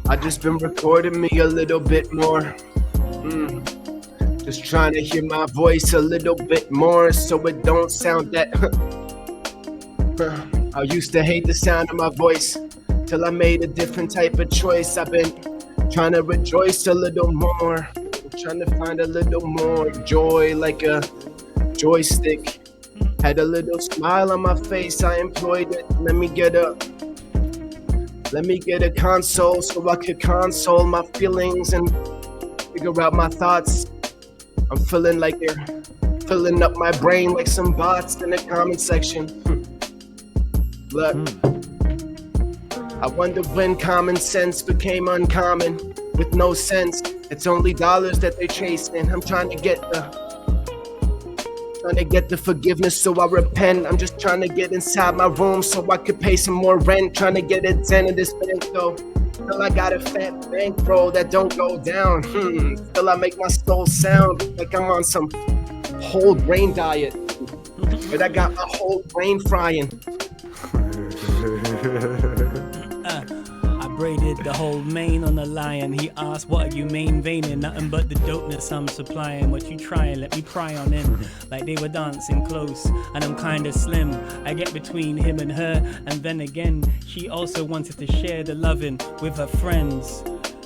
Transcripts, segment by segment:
I just been recording me a little bit more. Just trying to hear my voice a little bit more so it don't sound that. I used to hate the sound of my voice till I made a different type of choice. I've been trying to rejoice a little more, trying to find a little more joy like a joystick. Had a little smile on my face, I employed it. Let me get a console so I could console my feelings and figure out my thoughts. I'm feeling like they're filling up my brain like some bots in the comment section. Look, I wonder when common sense became uncommon with no sense. It's only dollars that they're chasing. I'm trying to get the forgiveness, so I repent. I'm just trying to get inside my room so I could pay some more rent. Trying to get a 10 of this bank though. Till I got a fat bankroll that don't go down. Till I make my soul sound like I'm on some whole grain diet. But I got my whole brain frying. I braided the whole mane on the lion. He asked, what are you main veining? Nothing but the dopeness I'm supplying. What you trying? Let me pry on him. Like they were dancing close and I'm kinda slim. I get between him and her, and then again she also wanted to share the loving with her friends.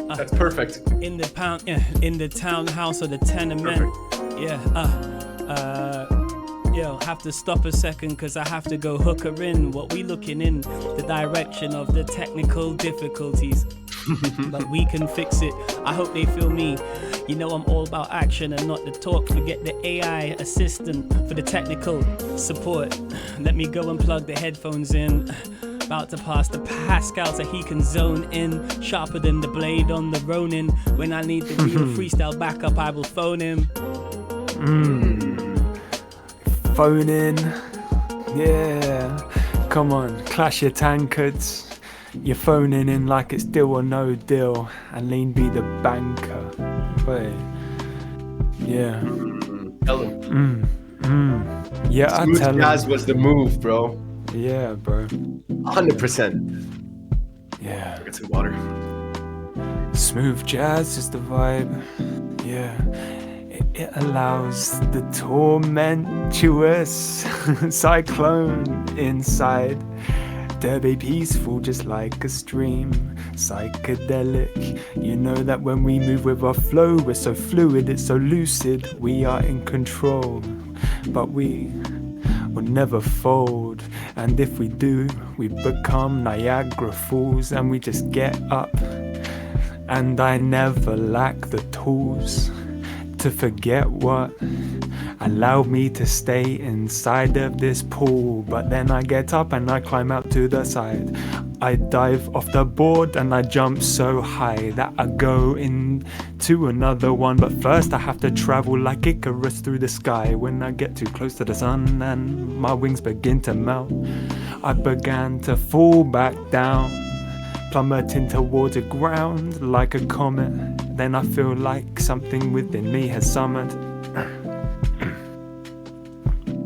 That's perfect. In the townhouse or the tenement. Yo, have to stop a second cause I have to go hook her in. What we looking in the direction of the technical difficulties. But we can fix it. I hope they feel me. You know I'm all about action and not the talk. Forget the AI assistant for the technical support. Let me go and plug the headphones in. About to pass the Pascal so he can zone in. Sharper than the blade on the Ronin. When I need the real freestyle backup, I will phone him. Phone in, yeah. Come on, clash your tankards. You're phoning in like it's deal or no deal, and LeeN be the banker. Wait, yeah. Tell him. Yeah, I Smooth tell him. jazz was the move, bro. Yeah, bro. 100%. Yeah. Get some water. Smooth jazz is the vibe. Yeah. It allows the tormentuous cyclone inside to be peaceful just like a stream. Psychedelic. You know that when we move with our flow, we're so fluid, it's so lucid. We are in control, but we will never fold. And if we do, we become Niagara Falls and we just get up. And I never lack the tools to forget what allowed me to stay inside of this pool. But then I get up and I climb out to the side. I dive off the board and I jump so high that I go into another one. But first I have to travel like Icarus through the sky. When I get too close to the sun and my wings begin to melt, I began to fall back down, plummeting towards the ground like a comet. Then I feel like something within me has summoned.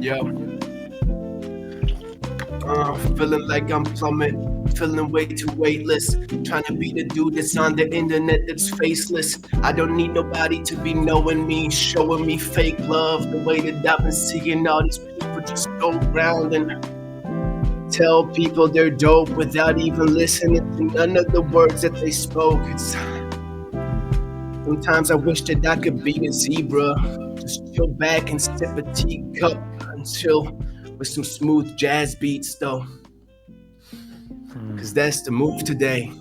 Yo. Feeling like I'm plummet, feeling way too weightless. Trying to be the dude that's on the internet that's faceless. I don't need nobody to be knowing me, showing me fake love. The way that I've been seeing all these people just go around and tell people they're dope without even listening to none of the words that they spoke. Sometimes I wish that I could be a zebra, just chill back and sip a teacup and chill with some smooth jazz beats though. Cause that's the move today.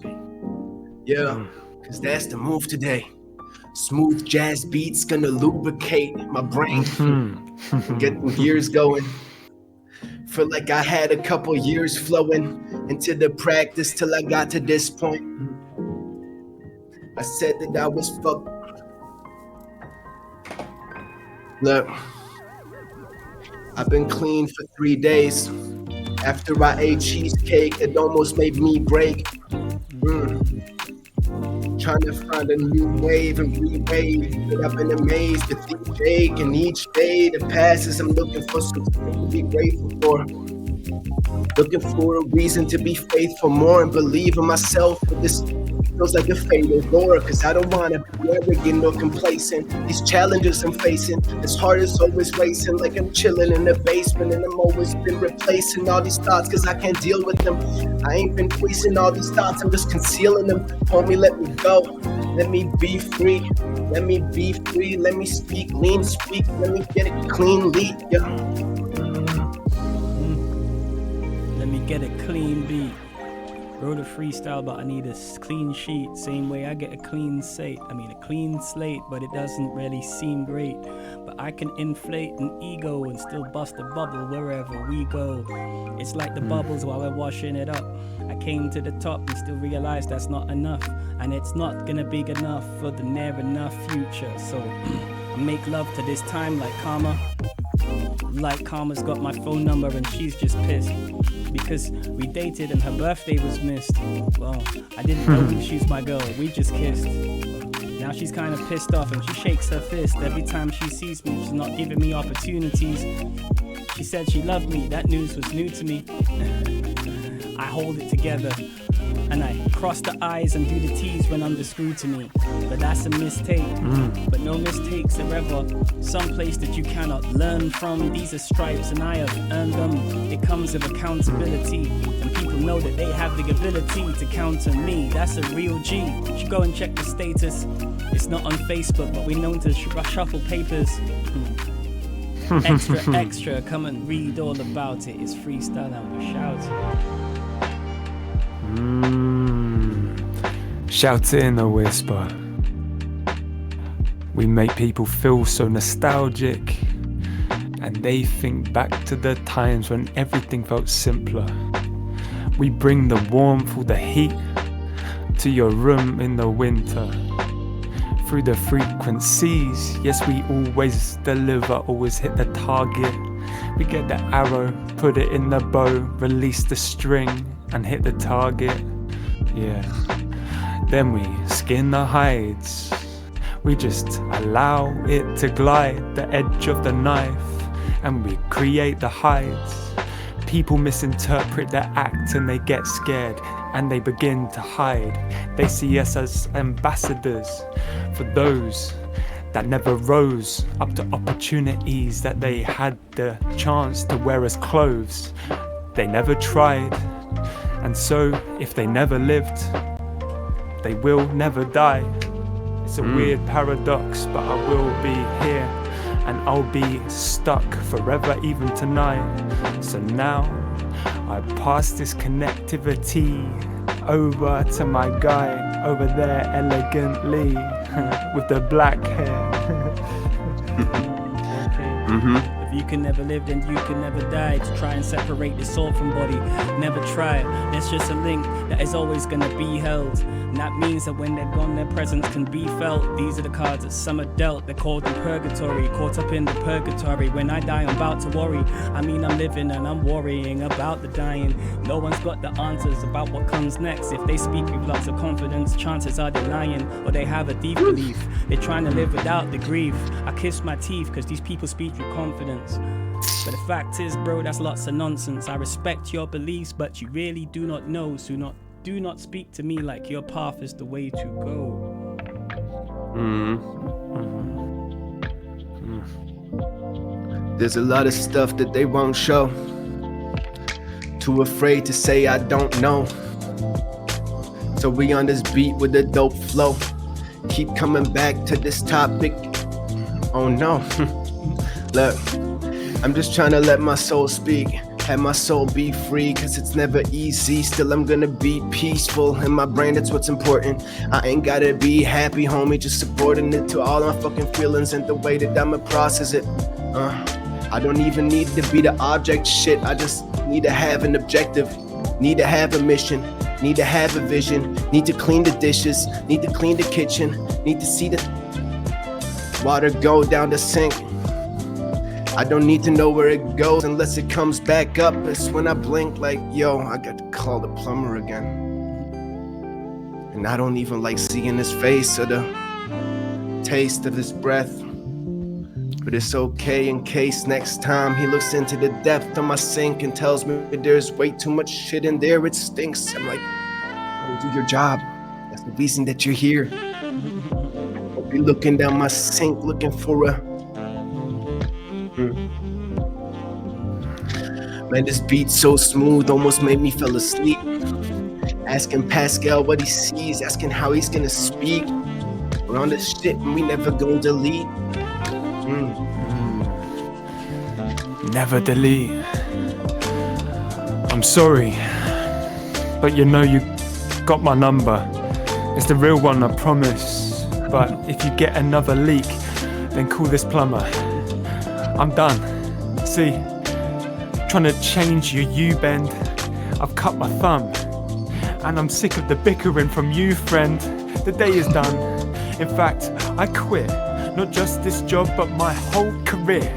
Yeah, cause that's the move today. Smooth jazz beats gonna lubricate my brain, get the gears going. Feel like I had a couple years flowing into the practice till I got to this point. I said that I was fucked. Look, I've been clean for 3 days. After I ate cheesecake, it almost made me break. Trying to find a new wave and re-wave, but I've been amazed with each ache and each day that passes. I'm looking for something to be grateful for. Looking for a reason to be faithful more and believe in myself. But this feels like a fatal door, cause I don't wanna be arrogant or complacent. These challenges I'm facing, this heart is always racing, like I'm chilling in the basement, and I'm always been replacing all these thoughts cause I can't deal with them. I ain't been voicing all these thoughts, I'm just concealing them. Homie, let me go, let me be free. Let me be free, let me speak, lean, speak, let me get it clean, lead, yeah. Let me get a clean beat. Wrote a freestyle, but I need a clean sheet. Same way I get a clean slate. But it doesn't really seem great. But I can inflate an ego and still bust a bubble wherever we go. It's like the bubbles while we're washing it up. I came to the top and still realized that's not enough. And it's not gonna be good enough for the near enough future. So I make love to this time like karma. Like karma's got my phone number and she's just pissed because we dated and her birthday was missed. Well, I didn't know she's my girl, we just kissed. Now she's kind of pissed off and she shakes her fist every time she sees me. She's not giving me opportunities. She said she loved me, that news was new to me. I hold it together and I cross the I's and do the T's when under scrutiny. But that's a mistake. But no mistakes are ever someplace that you cannot learn from. These are stripes and I have earned them. It comes with accountability, and people know that they have the ability to counter me. That's a real G. You should go and check the status. It's not on Facebook, but we're known to shuffle papers. Extra, come and read all about it. It's freestyle and we shout it. Shout it in a whisper. We make people feel so nostalgic, and they think back to the times when everything felt simpler. We bring the warmth or the heat to your room in the winter. Through the frequencies, yes, we always deliver, always hit the target. We get the arrow, put it in the bow, release the string and hit the target. Yeah. Then we skin the hides. We just allow it to glide the edge of the knife, and we create the hides. People misinterpret the act and they get scared and they begin to hide. They see us as ambassadors for those that never rose up to opportunities that they had the chance to wear as clothes. They never tried, and so if they never lived, they will never die. It's a weird paradox, but I will be here and I'll be stuck forever, even tonight. So now I pass this connectivity over to my guy over there elegantly with the black hair. If you can never live, then you can never die. To try and separate the soul from body, never try. There's just a link that is always gonna be held, and that means that when they're gone, their presence can be felt. These are the cards that some are dealt. They're called in purgatory, caught up in the purgatory. When I die, I'm about to worry. I mean, I'm living and I'm worrying about the dying. No one's got the answers about what comes next. If they speak with lots of confidence, chances are they're lying, or they have a deep belief. They're trying to live without the grief. I kiss my teeth because these people speak with confidence. But the fact is, bro, that's lots of nonsense. I respect your beliefs, but you really do not know. So do not speak to me like your path is the way to go. There's a lot of stuff that they won't show. Too afraid to say I don't know. So we on this beat with a dope flow. Keep coming back to this topic. Oh no. Look, I'm just trying to let my soul speak. Have my soul be free, cause it's never easy. Still I'm gonna be peaceful. In my brain, that's what's important. I ain't gotta be happy, homie. Just supporting it to all my fucking feelings and the way that I'ma process it. I don't even need to be the object shit. I just need to have an objective. Need to have a mission. Need to have a vision. Need to clean the dishes. Need to clean the kitchen. Need to see the water go down the sink. I don't need to know where it goes unless it comes back up. It's when I blink like, yo, I got to call the plumber again. And I don't even like seeing his face or the taste of his breath. But it's okay in case next time he looks into the depth of my sink and tells me there's way too much shit in there, it stinks. I'm like, oh, do your job. That's the reason that you're here. Don't be looking down my sink looking for a... Man, this beat's so smooth, almost made me fell asleep. Asking Pascal what he sees, asking how he's gonna speak. We're on this shit and we never gonna delete. Never delete. I'm sorry, but you know you got my number. It's the real one, I promise. But if you get another leak, then call this plumber. I'm done. See, trying to change your U-bend, I've cut my thumb. And I'm sick of the bickering from you, friend. The day is done. In fact, I quit. Not just this job, but my whole career.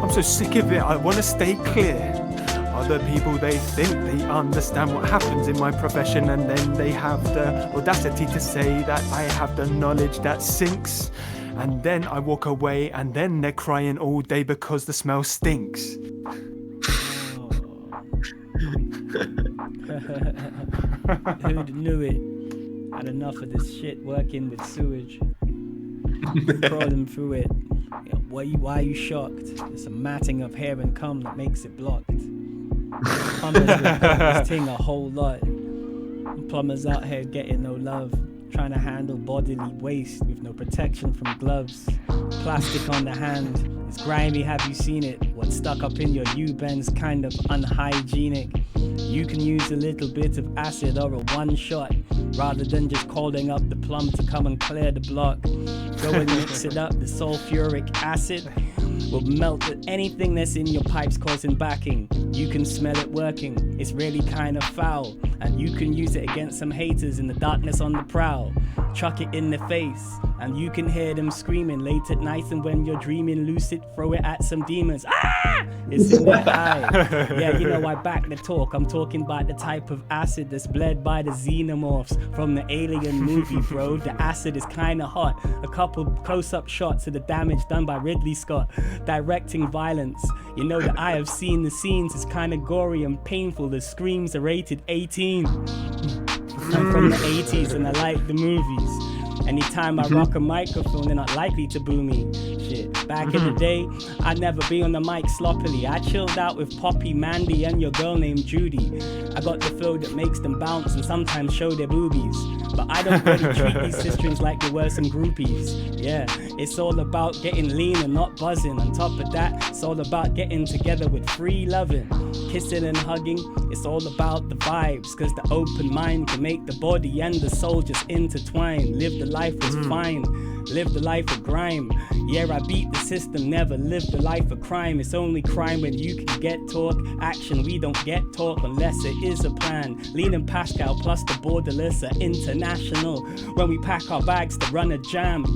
I'm so sick of it, I want to stay clear. Other people, they think they understand what happens in my profession, and then they have the audacity to say that I have the knowledge that sinks. And then I walk away, and then they're crying all day because the smell stinks. Who'd knew it? Had enough of this shit working with sewage. Crawling through it. You know, why are you shocked? It's a matting of hair and cum that makes it blocked. Plumbers report this thing a whole lot. Plumbers out here getting no love. Trying to handle bodily waste with no protection from gloves. Plastic on the hand. It's grimy, have you seen it? What's stuck up in your U-bend's kind of unhygienic. You can use a little bit of acid or a one shot, rather than just calling up the plumb to come and clear the block. Go and mix it up, the sulfuric acid will melt anything that's in your pipes causing backing. You can smell it working, it's really kind of foul. And you can use it against some haters in the darkness on the prowl. Chuck it in the face, and you can hear them screaming late at night, and when you're dreaming lucid, throw it at some demons. Ah! It's in the eye. Yeah, you know I back the talk. I'm talking about the type of acid that's bled by the xenomorphs from the Alien movie, bro. The acid is kinda hot. A couple close-up shots of the damage done by Ridley Scott, directing violence. You know that I have seen the scenes. It's kinda gory and painful. The screams are rated 18. I'm from the 80s and I like the movies. Anytime I rock a microphone, they're not likely to boo me. Shit, back in the day, I'd never be on the mic sloppily. I chilled out with Poppy, Mandy, and your girl named Judy. I got the flow that makes them bounce and sometimes show their boobies. But I don't really treat these sisterings like they were some groupies. Yeah, it's all about getting lean and not buzzing. On top of that, it's all about getting together with free loving. Kissing and hugging, it's all about the vibes. Cause the open mind can make the body and the soul just intertwine. Live the life was fine, live the life of grime. Yeah, I beat the system, never live the life of crime. It's only crime when you can get talk. Action, we don't get talk unless it is a plan. LeeN and Pascal plus the BoarderLess are international. When we pack our bags to run a jam,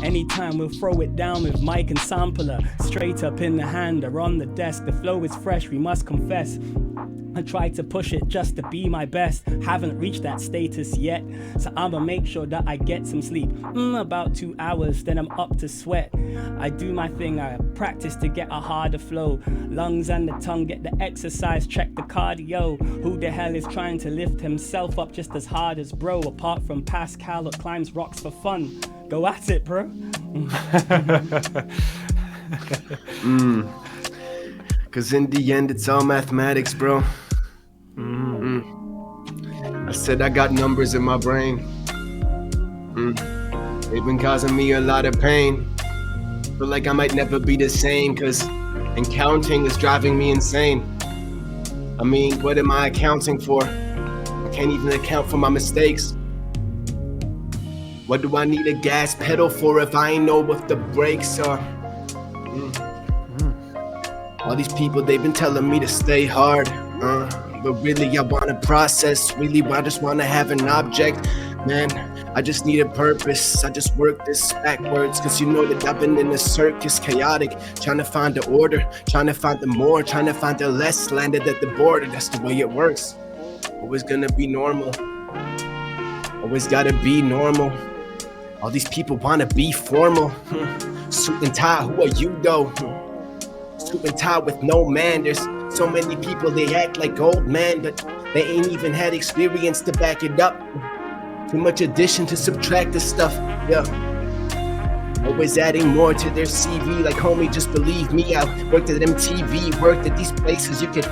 anytime we'll throw it down with mic and sampler. Straight up in the hand or on the desk. The flow is fresh, we must confess. I try to push it just to be my best. Haven't reached that status yet, so I'ma make sure that I get some sleep. About 2 hours, then I'm up to sweat. I do my thing, I practice to get a harder flow. Lungs and the tongue get the exercise, check the cardio. Who the hell is trying to lift himself up just as hard as bro? Apart from Pascal that climbs rocks for fun. Go at it, bro. Cause in the end, it's all mathematics, bro. I said I got numbers in my brain. They've been causing me a lot of pain. Feel like I might never be the same, cause and counting is driving me insane. I mean, what am I accounting for? I can't even account for my mistakes. What do I need a gas pedal for if I ain't know what the brakes are? All these people, they've been telling me to stay hard, but really I wanna process, really I just wanna have an object. Man, I just need a purpose, I just work this backwards, cause you know that I've been in a circus, chaotic, trying to find the order, trying to find the more, trying to find the less, landed at the border, that's the way it works. Always gonna be normal, always gotta be normal. All these people wanna be formal. Suit and tie, who are you though? Suit and tie with no man. There's so many people, they act like old man, but they ain't even had experience to back it up. Too much addition to subtract this stuff, yeah. Always adding more to their CV, like homie, just believe me. I worked at MTV, worked at these places. You could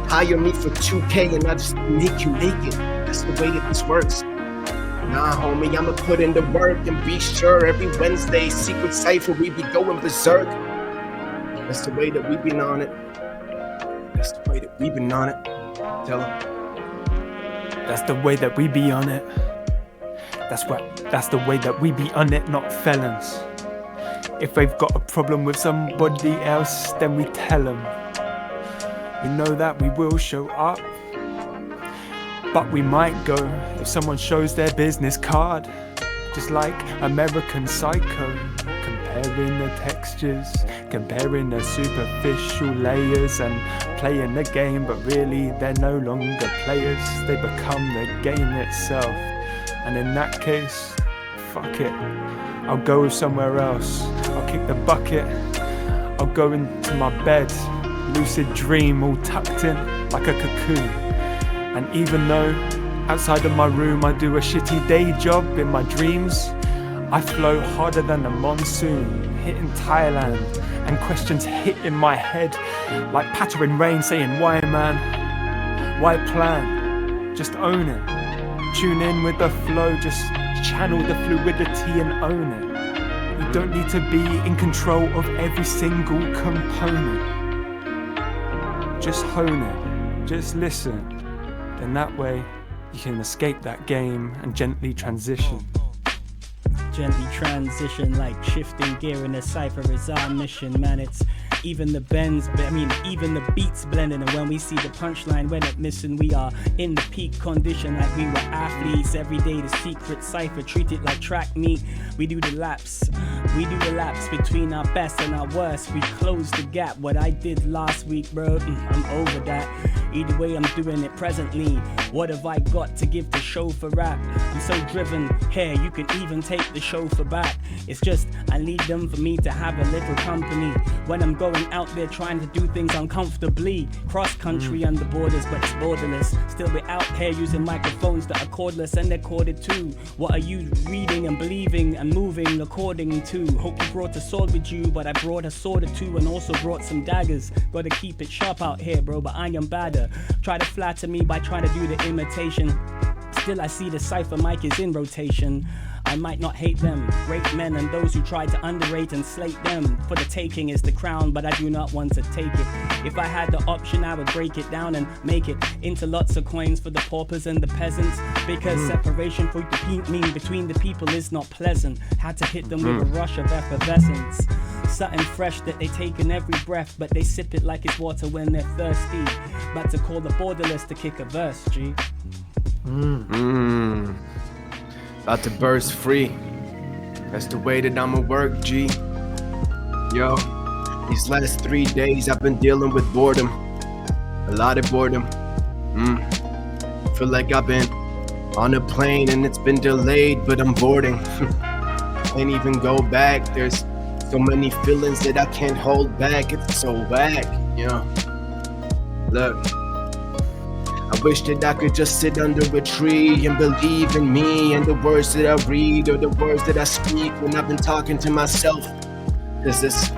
hire me for 2K and I just make you naked. That's the way that this works. Nah, homie, I'ma put in the work and be sure every Wednesday, Secret Cypher, we be going berserk. That's the way that we been on it. That's the way that we been on it. Tell them. That's the way that we be on it. That's the way that we be on it, not felons. If they've got a problem with somebody else, then we tell them. We know that we will show up, but we might go if someone shows their business card. Just like American Psycho, comparing the textures, comparing the superficial layers and playing the game, but really they're no longer players, they become the game itself. And in that case, fuck it, I'll go somewhere else. I'll kick the bucket, I'll go into my bed, lucid dream all tucked in like a cocoon. And even though outside of my room I do a shitty day job, in my dreams I flow harder than a monsoon hitting Thailand, and questions hit in my head like pattering rain saying, why man, why plan, just own it. Tune in with the flow, just channel the fluidity and own it. You don't need to be in control of every single component. Just hone it, just listen. Then that way you can escape that game and gently transition. Gently transition like shifting gear in a Cypher is our mission, man. It's even the bends, even the beats blending, and when we see the punchline, we're not missing. We are in the peak condition like we were athletes. Every day the secret Cypher, treat it like track meet. We do the laps between our best and our worst. We close the gap. What I did last week, bro, I'm over that. Either way, I'm doing it presently. What have I got to give the show for rap? I'm so driven, here you can even take the show for back. It's just I need them for me to have a little company when I'm going out there trying to do things uncomfortably. Cross country under borders, but it's borderless. Still we're out here using microphones that are cordless and they're corded too. What are you reading and believing and moving according to? Hope you brought a sword with you, but I brought a sword or two and also brought some daggers. Gotta keep it sharp out here, bro, but I am badder. Try to flatter me by trying to do the imitation. Still I see the Cypher mic is in rotation. I might not hate them, great men and those who try to underrate and slate them. For the taking is the crown, but I do not want to take it. If I had the option, I would break it down and make it into lots of coins for the paupers and the peasants. Because separation between the people is not pleasant. Had to hit them with a rush of effervescence. Something fresh that they take in every breath, but they sip it like it's water when they're thirsty. About to call the BoarderLess to kick a verse, G. About to burst free. That's the way that I'ma work, G. Yo, these last 3 days I've been dealing with boredom. A lot of boredom. Feel like I've been on a plane and it's been delayed, but I'm boarding. Can't even go back. There's so many feelings that I can't hold back. It's so whack, you know. Look, I wish that I could just sit under a tree and believe in me and the words that I read or the words that I speak when I've been talking to myself. Cause there's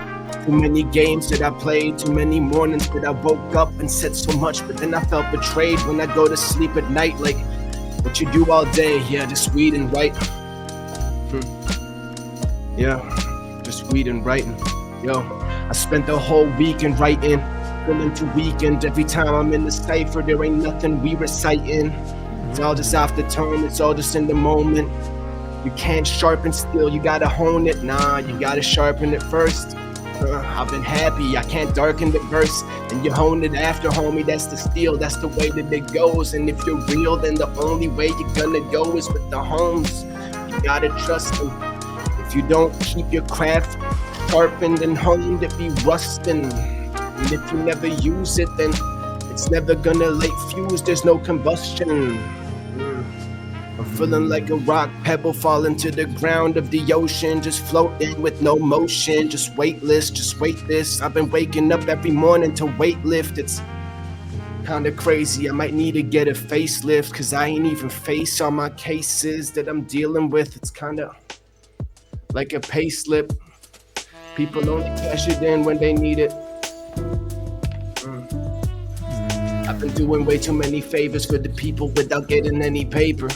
too many games that I played, too many mornings that I woke up and said so much, but then I felt betrayed when I go to sleep at night. Like, what you do all day, yeah, just read and write. Yeah, just read and writing. Yo, I spent the whole weekend writing. Into weekend, every time I'm in the Cypher, there ain't nothing we reciting. It's all just off the tone, it's all just in the moment. You can't sharpen still, you gotta hone it. Nah, you gotta sharpen it first. I've been happy, I can't darken the verse. And you hone it after, homie, that's the steal. That's the way that it goes. And if you're real, then the only way you're gonna go is with the homes. You gotta trust them. If you don't keep your craft sharpened and honed, it be rusting. And if you never use it, then it's never gonna light fuse. There's no combustion. I'm feeling like a rock pebble falling to the ground of the ocean, just floating with no motion, just weightless, just wait this. I've been waking up every morning to weightlift. It's kinda crazy. I might need to get a facelift, cause I ain't even face all my cases that I'm dealing with. It's kinda like a pay slip. People only cash it in when they need it. I've been doing way too many favors for the people without getting any paper.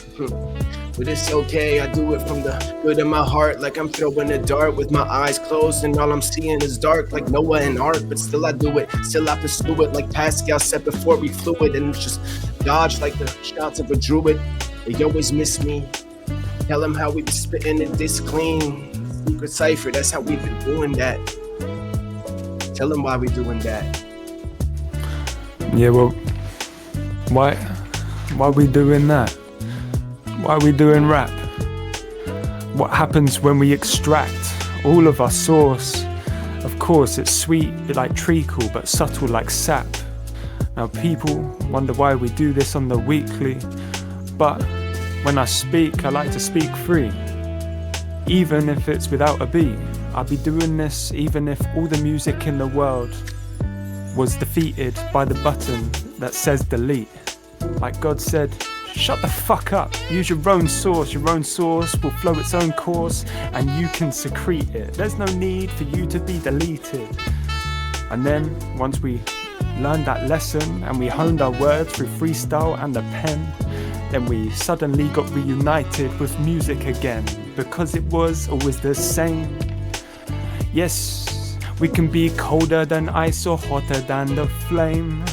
But it's okay, I do it from the good of my heart, like I'm throwing a dart with my eyes closed and all I'm seeing is dark, like Noah in art. But still I do it, still I pursue it, like Pascal said before we flew it. And it's just dodge like the shots of a druid. They always miss me. Tell them how we be spitting it this clean. Secret Cypher, that's how we been doing that. Tell them why we doing that. Yeah, well, why we doing that? Why are we doing rap? What happens when we extract all of our source? Of course, it's sweet like treacle, but subtle like sap. Now people wonder why we do this on the weekly, but when I speak, I like to speak free. Even if it's without a beat, I'll be doing this even if all the music in the world was defeated by the button that says delete. Like God said, shut the fuck up, use your own source will flow its own course and you can secrete it. There's no need for you to be deleted. And then once we learned that lesson and we honed our words through freestyle and the pen, then we suddenly got reunited with music again, because it was always the same. Yes, we can be colder than ice or hotter than the flame,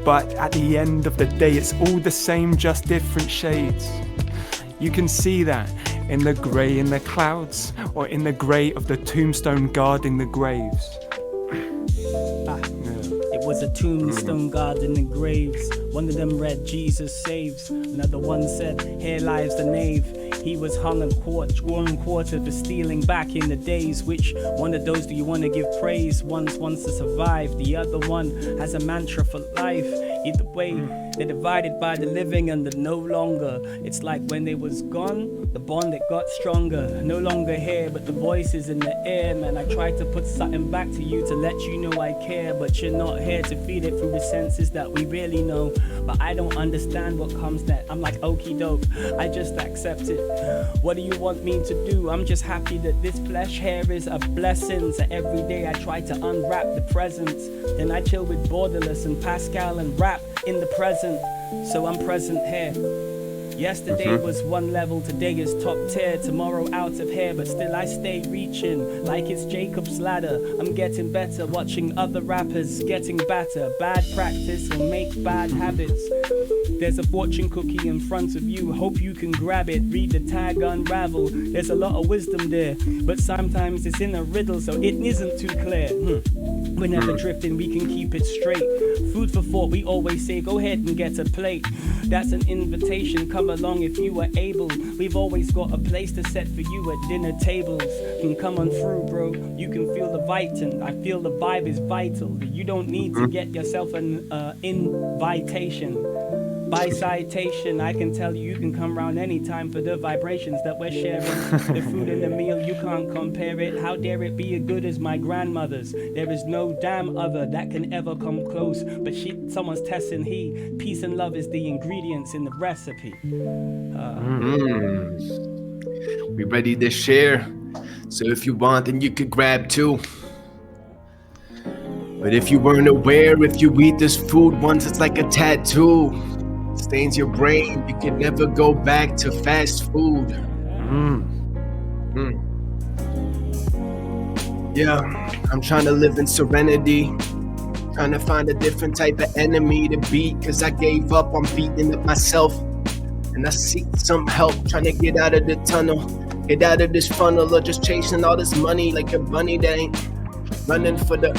but at the end of the day it's all the same, just different shades. You can see that in the grey in the clouds, or in the grey of the tombstone guarding the graves. It was a tombstone guarding the graves. One of them read, Jesus saves. Another one said, here lies the knave. He was hung and one quarter for stealing back in the days. Which one of those do you want to give praise? One wants to survive, the other one has a mantra for life. Either way, they're divided by the living and the no longer. It's like when they was gone, the bond it got stronger. No longer here, but the voice is in the air. Man, I tried to put something back to you to let you know I care, but you're not here to feed it through the senses that we really know. But I don't understand what comes next. I'm like, okie doke, I just accept it. What do you want me to do? I'm just happy that this flesh here is a blessing. So every day I try to unwrap the present. Then I chill with BoarderLess and Pascal and rap in the present. So I'm present here. Yesterday was one level, today is top tier, tomorrow out of here, but still I stay reaching like it's Jacob's ladder. I'm getting better, watching other rappers getting better. Bad practice will make bad habits. There's a fortune cookie in front of you, hope you can grab it, read the tag, unravel. There's a lot of wisdom there, but sometimes it's in a riddle, so it isn't too clear. We're never drifting, we can keep it straight. Food for thought, we always say, go ahead and get a plate. That's an invitation, come along if you are able. We've always got a place to set for you at dinner tables. Can come on through, bro, you can feel the vitin'. I feel the vibe is vital. You don't need to get yourself an invitation. By citation, I can tell you can come round anytime for the vibrations that we're sharing. The food and the meal, you can't compare it. How dare it be as good as my grandmother's? There is no damn other that can ever come close. But someone's testing peace and love is the ingredients in the recipe. We ready to share. So if you want, then you could grab too. But if you weren't aware, if you eat this food once, it's like a tattoo. Stains your brain, you can never go back to fast food. Yeah, I'm trying to live in serenity, trying to find a different type of enemy to beat, cause I gave up on beating up myself, and I seek some help, trying to get out of the tunnel, get out of this funnel, or just chasing all this money like a bunny that ain't running for the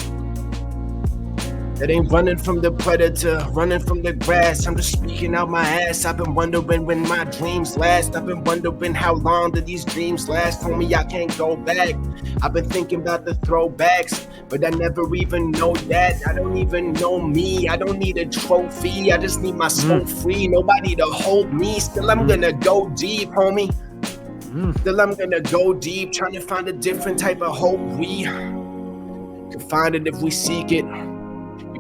It ain't running from the predator, running from the grass. I'm just speaking out my ass. I've been wondering when my dreams last. I've been wondering how long do these dreams last. Homie, I can't go back. I've been thinking about the throwbacks, but I never even know that. I don't even know me. I don't need a trophy. I just need my soul free. Nobody to hold me. Still, I'm gonna go deep, homie. Still, I'm gonna go deep, trying to find a different type of hope. We can find it if we seek it.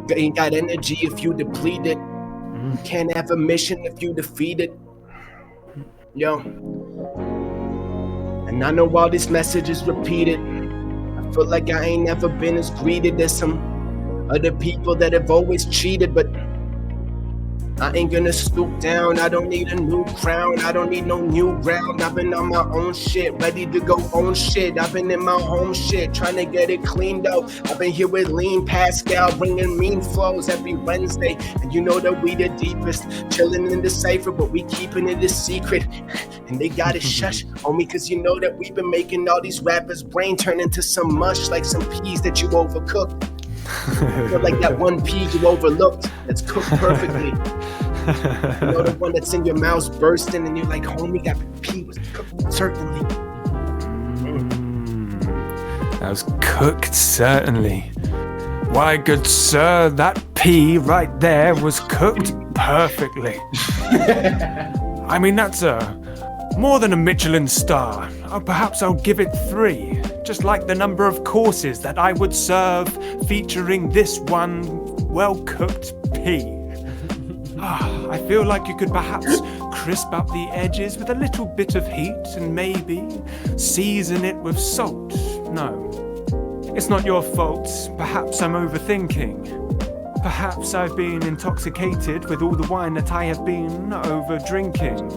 You ain't got energy if you deplete it. You can't have a mission if you defeat it. Yo. And I know all these messages repeated. I feel like I ain't never been as greeted as some other people that have always cheated, but I ain't gonna stoop down. I don't need a new crown. I don't need no new ground. I've been on my own shit, ready to go own shit. I've been in my home shit, trying to get it cleaned up. I've been here with LeeN, Pascal, bringing mean flows every Wednesday. And you know that we the deepest, chilling in the Cypher, but we keeping it a secret. And they got it shush, homie, cause you know that we've been making all these rappers' brain turn into some mush, like some peas that you overcooked. Feel like that one pea you overlooked that's cooked perfectly. You know, the one that's in your mouth bursting and you're like, homie, that pea was cooked certainly. That was cooked certainly. Why, good sir, that pea right there was cooked perfectly. I mean, that's more than a Michelin star. Perhaps I'll give it 3. Just like the number of courses that I would serve featuring this one well-cooked pea. I feel like you could perhaps crisp up the edges with a little bit of heat and maybe season it with salt. No, it's not your fault. Perhaps I'm overthinking. Perhaps I've been intoxicated with all the wine that I have been over-drinking.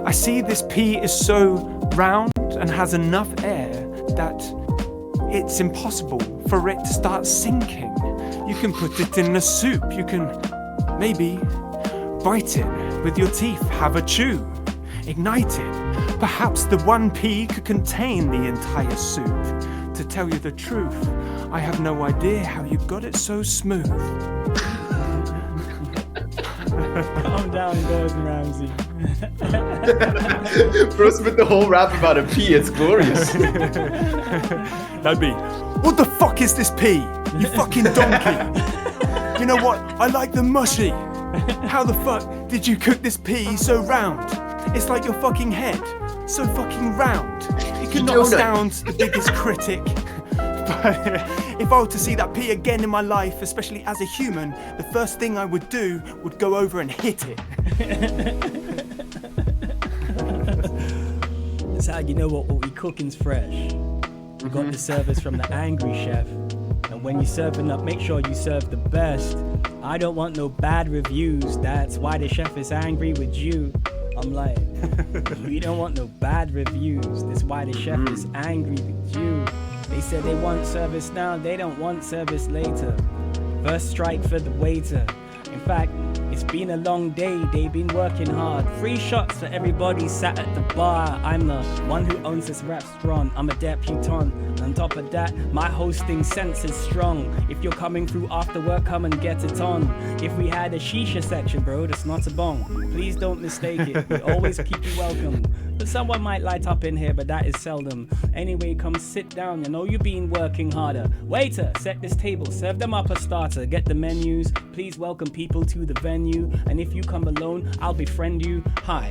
I see this pea is so round and has enough air that it's impossible for it to start sinking. You can put it in a soup. You can maybe bite it with your teeth, have a chew, ignite it. Perhaps the one pea could contain the entire soup. To tell you the truth, I have no idea how you got it so smooth. Calm down, Gordon Ramsay. Bro spit the whole rap about a pea, it's glorious. That'd be, what the fuck is this pea? You fucking donkey. You know what? I like the mushy. How the fuck did you cook this pea so round? It's like your fucking head, so fucking round. It could not astound the biggest critic. But if I were to see that pea again in my life, especially as a human, the first thing I would do would go over and hit it. That's how you know what we cooking's fresh. We got the service from the angry chef. And when you're serving up, make sure you serve the best. I don't want no bad reviews. That's why the chef is angry with you. I'm like, we don't want no bad reviews. That's why the chef is angry with you. They said they want service now, they don't want service later. First strike for the waiter. In fact, it's been a long day, they've been working hard. 3 shots for everybody sat at the bar. I'm the one who owns this restaurant, I'm a debutant. On top of that, my hosting sense is strong. If you're coming through after work, come and get it on. If we had a shisha section, bro, that's not a bong. Please don't mistake it, we always keep you welcome. But someone might light up in here, but that is seldom. Anyway, come sit down, you know you've been working harder. Waiter, set this table, serve them up a starter. Get the menus, please welcome people to the venue. And if you come alone, I'll befriend you. Hi,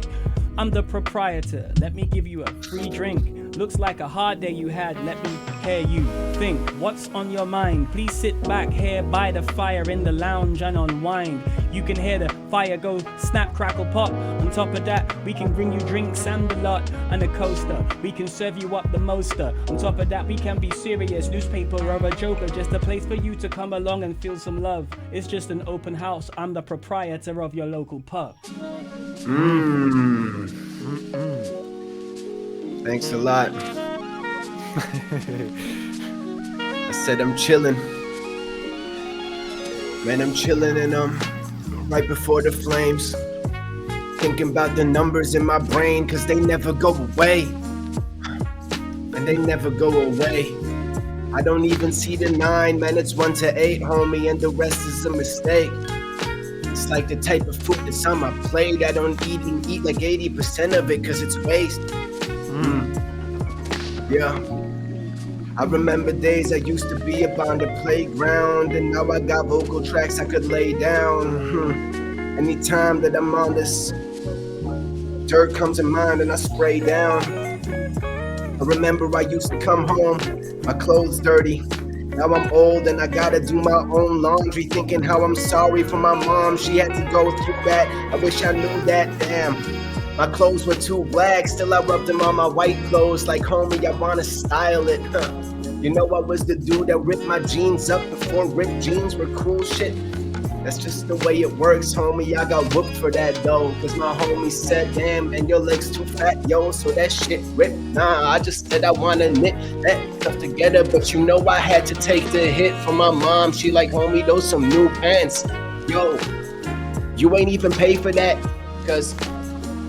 I'm the proprietor, let me give you a free drink. Looks like a hard day you had, let me hear you think. What's on your mind? Please sit back here by the fire in the lounge and unwind. You can hear the fire go snap, crackle, pop. On top of that, we can bring you drinks and a lot and a coaster. We can serve you up the moster. On top of that, we can be serious, newspaper or a joker. Just a place for you to come along and feel some love. It's just an open house. I'm the proprietor of your local pub. Thanks a lot. I said I'm chilling. Man, I'm chilling and right before the flames. Thinking about the numbers in my brain, cause they never go away. And they never go away. I don't even see the 9, man, it's 1 to 8, homie, and the rest is a mistake. It's like the type of food that's on my plate. I don't even eat like 80% of it cause it's waste. Yeah. I remember days I used to be up on the playground, and now I got vocal tracks I could lay down. Anytime that I'm on this, dirt comes in mind and I spray down. I remember I used to come home, my clothes dirty. Now I'm old and I gotta do my own laundry, thinking how I'm sorry for my mom. She had to go through that. I wish I knew that. Damn. My clothes were too black, still I rubbed them on my white clothes. Like, homie, I wanna style it. You know I was the dude that ripped my jeans up before ripped jeans were cool shit. That's just the way it works, homie. I got whooped for that though, cause my homie said, damn, man, your legs too fat, yo, so that shit ripped. Nah, I just said I wanna knit that stuff together, but you know I had to take the hit from my mom. She like, homie, those some new pants. Yo, you ain't even pay for that, cause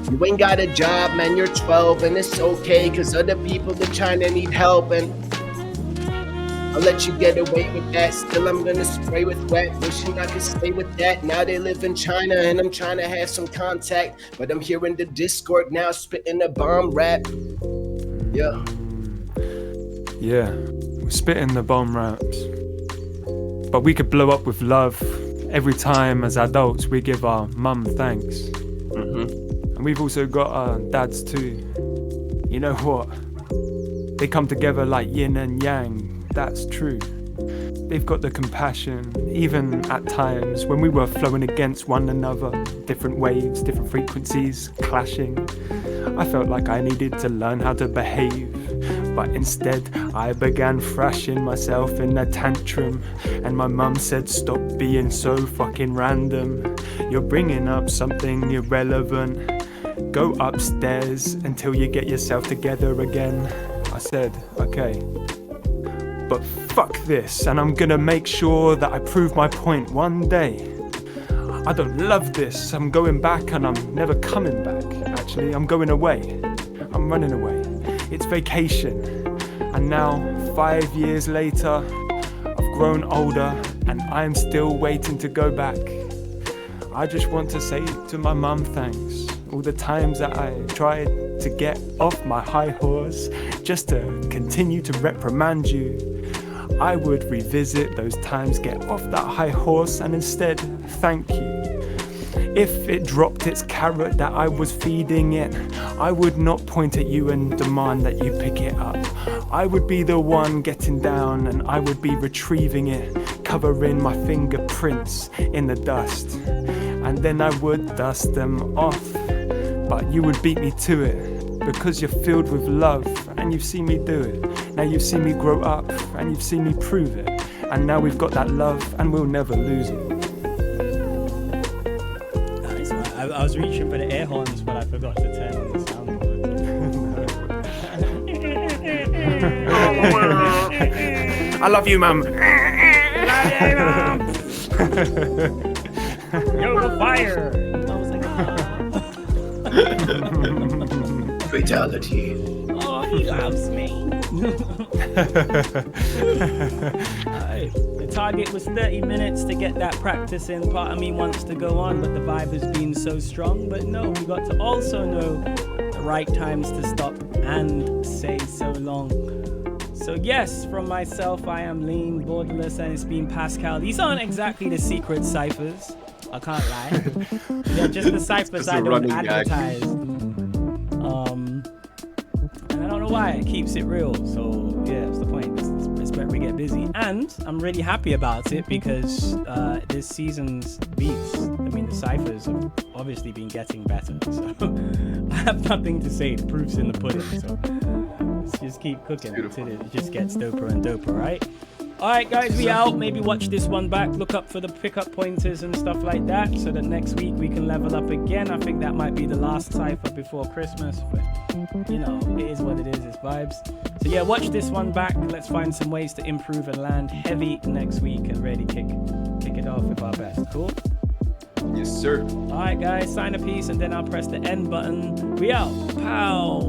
you ain't got a job, man, you're 12, and it's okay, cause other people in China need help, and I'll let you get away with that. Still, I'm gonna spray with wet. Wishing I could stay with that. Now they live in China and I'm trying to have some contact. But I'm here in the Discord now, spitting a bomb rap. Yeah. Yeah, we're spitting the bomb raps. But we could blow up with love. Every time as adults we give our mum thanks. And we've also got our dads too. You know what? They come together like yin and yang. That's true. They've got the compassion, even at times when we were flowing against one another, different waves, different frequencies, clashing. I felt like I needed to learn how to behave, but instead I began thrashing myself in a tantrum, and my mum said, stop being so fucking random. You're bringing up something irrelevant. Go upstairs until you get yourself together again. I said, okay. But fuck this, and I'm gonna make sure that I prove my point one day. I don't love this, I'm going back and I'm never coming back. Actually, I'm going away. I'm running away. It's vacation. And now, 5 years later, I've grown older and I'm still waiting to go back. I just want to say to my mum thanks. All the times that I tried to get off my high horse just to continue to reprimand you. I would revisit those times, get off that high horse and instead thank you. If it dropped its carrot that I was feeding it, I would not point at you and demand that you pick it up. I would be the one getting down and I would be retrieving it, covering my fingerprints in the dust. And then I would dust them off, but you would beat me to it because you're filled with love and you've seen me do it. Now you've seen me grow up and you've seen me prove it. And now we've got that love and we'll never lose it. Nice, man. I was reaching for the air horns, but I forgot to turn on the soundboard. I love you, mum. Yo, the fire! I was like, Fatality. oh, he loves me. Alright, the target was 30 minutes to get that practice in. Part of me wants to go on, but the vibe has been so strong. But no, we got to also know the right times to stop and say so long. So yes, from myself, I am LeeN, BoarderLess, and it's been Pascal. These aren't exactly the secret ciphers, I can't lie. They're just the ciphers I don't advertise. And I don't know why, it keeps it real. So yeah, that's the point. It's better we get busy. And I'm really happy about it because this season's beats, the ciphers have obviously been getting better. So I have nothing to say, the proof's in the pudding. So let's just keep cooking until it just gets doper and doper, right? Alright guys, we out. Maybe watch this one back, look up for the pickup pointers and stuff like that, so that next week we can level up again. I think that might be the last cypher before Christmas, but you know, it is what it is, it's vibes. So yeah, watch this one back. Let's find some ways to improve and land heavy next week and really kick it off with our best. Cool? Yes, sir. Alright guys, sign a piece and then I'll press the end button. We out. Pow.